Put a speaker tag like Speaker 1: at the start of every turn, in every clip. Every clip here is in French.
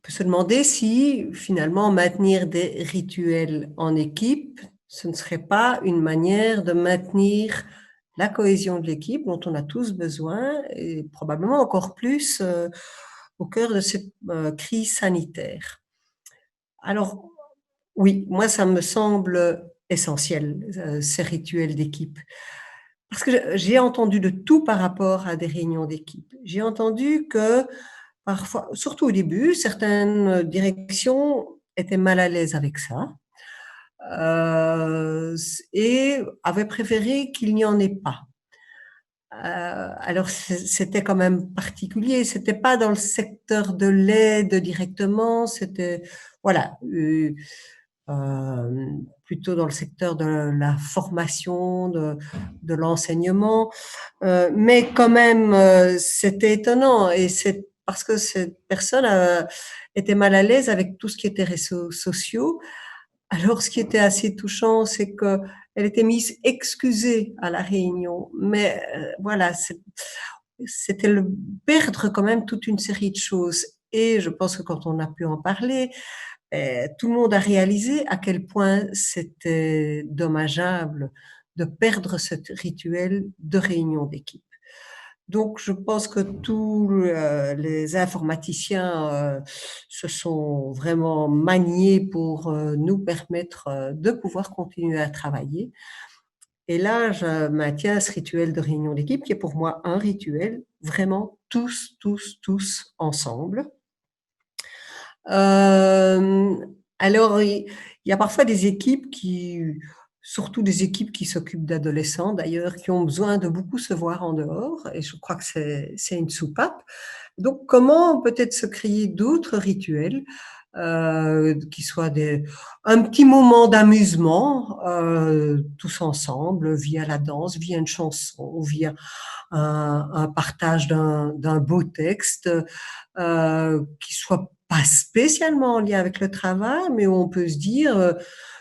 Speaker 1: peut se demander si finalement maintenir des rituels en équipe, ce ne serait pas une manière de maintenir la cohésion de l'équipe dont on a tous besoin et probablement encore plus au cœur de cette crise sanitaire. Alors oui, moi ça me semble essentiel, ces rituels d'équipe. Parce que j'ai entendu de tout par rapport à des réunions d'équipe. J'ai entendu que parfois, surtout au début, certaines directions étaient mal à l'aise avec ça, et avaient préféré qu'il n'y en ait pas. Alors c'était quand même particulier, c'était pas dans le secteur de l'aide directement, c'était voilà, plutôt dans le secteur de la formation, de l'enseignement. Mais quand même, c'était étonnant et c'est parce que cette personne était mal à l'aise avec tout ce qui était réseaux sociaux. Alors, ce qui était assez touchant, c'est que elle était mise excusée à la réunion, mais voilà, c'était le perdre quand même toute une série de choses. Et je pense que quand on a pu en parler, tout le monde a réalisé à quel point c'était dommageable de perdre ce rituel de réunion d'équipe. Donc, je pense que tous les informaticiens se sont vraiment maniés pour nous permettre de pouvoir continuer à travailler. Et là, je maintiens ce rituel de réunion d'équipe qui est pour moi un rituel vraiment tous ensemble. Euh, alors, il y a parfois des équipes surtout des équipes qui s'occupent d'adolescents d'ailleurs, qui ont besoin de beaucoup se voir en dehors, et je crois que c'est une soupape. Donc, comment peut-être se créer d'autres rituels qui soient un petit moment d'amusement tous ensemble, via la danse, via une chanson, via un partage d'un beau texte qui soit pas spécialement en lien avec le travail, mais où on peut se dire,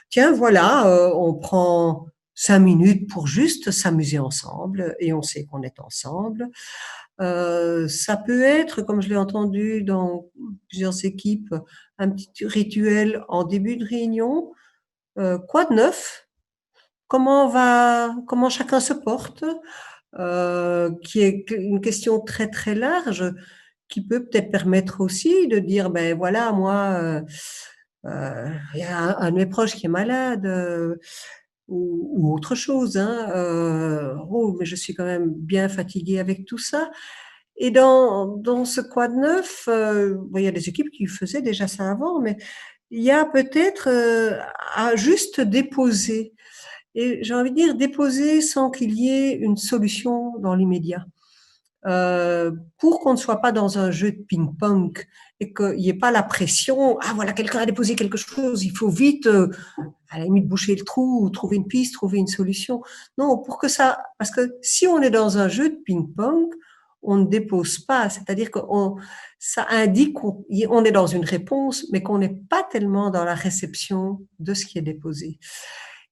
Speaker 1: tiens, voilà, on prend 5 minutes pour juste s'amuser ensemble et on sait qu'on est ensemble. Ça peut être, comme je l'ai entendu dans plusieurs équipes, un petit rituel en début de réunion. Quoi de neuf? Comment chacun se porte? Qui est une question très large, qui peut peut-être permettre aussi de dire, ben voilà, moi, il y a un de mes proches qui est malade, ou autre chose, hein, oh, mais je suis quand même bien fatiguée avec tout ça. Et dans ce quoi de neuf, bon, il y a des équipes qui faisaient déjà ça avant, mais il y a peut-être à juste déposer. Et j'ai envie de dire déposer sans qu'il y ait une solution dans l'immédiat. Pour qu'on ne soit pas dans un jeu de ping-pong et qu'il n'y ait pas la pression, ah voilà, quelqu'un a déposé quelque chose, il faut vite, à la limite, boucher le trou, ou trouver une piste, trouver une solution. Non, parce que si on est dans un jeu de ping-pong, on ne dépose pas, c'est-à-dire que ça indique qu'on est dans une réponse, mais qu'on n'est pas tellement dans la réception de ce qui est déposé.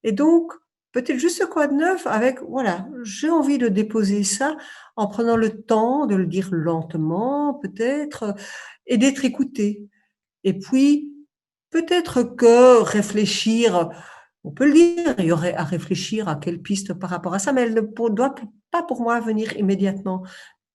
Speaker 1: Et donc, peut-être juste quoi de neuf avec, voilà, j'ai envie de déposer ça en prenant le temps de le dire lentement, peut-être, et d'être écouté. Et puis, peut-être que réfléchir, on peut le dire, il y aurait à réfléchir à quelle piste par rapport à ça, mais elle ne doit pas pour moi venir immédiatement,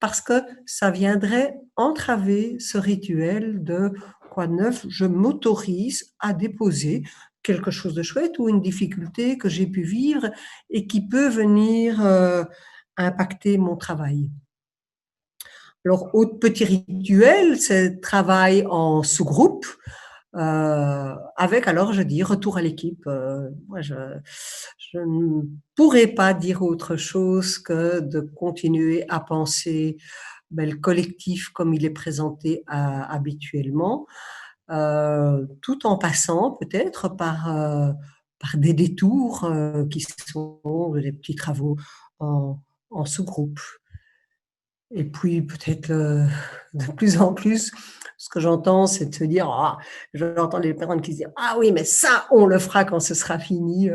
Speaker 1: parce que ça viendrait entraver ce rituel de quoi de neuf, je m'autorise à déposer quelque chose de chouette ou une difficulté que j'ai pu vivre et qui peut venir impacter mon travail. Alors, autre petit rituel, c'est travail en sous-groupe, avec alors, je dis, retour à l'équipe. Moi, je ne pourrais pas dire autre chose que de continuer à penser le collectif comme il est présenté habituellement, tout en passant peut-être par des détours qui sont des petits travaux en sous-groupe. Et puis peut-être de plus en plus, ce que j'entends, c'est de se dire, ah, j'entends les personnes qui se disent, ah oui, mais ça, on le fera quand ce sera fini.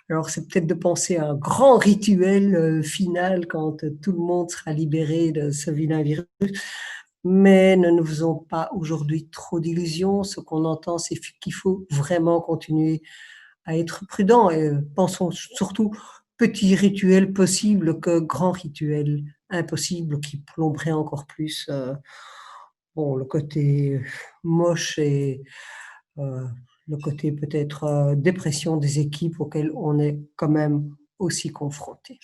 Speaker 1: Alors c'est peut-être de penser à un grand rituel final quand tout le monde sera libéré de ce vilain virus. Mais ne nous faisons pas aujourd'hui trop d'illusions. Ce qu'on entend, c'est qu'il faut vraiment continuer à être prudent et pensons surtout petits rituels possibles que grands rituels impossibles qui plomberaient encore plus, bon, le côté moche et heu, le côté peut-être, dépression des équipes auxquelles on est quand même aussi confronté.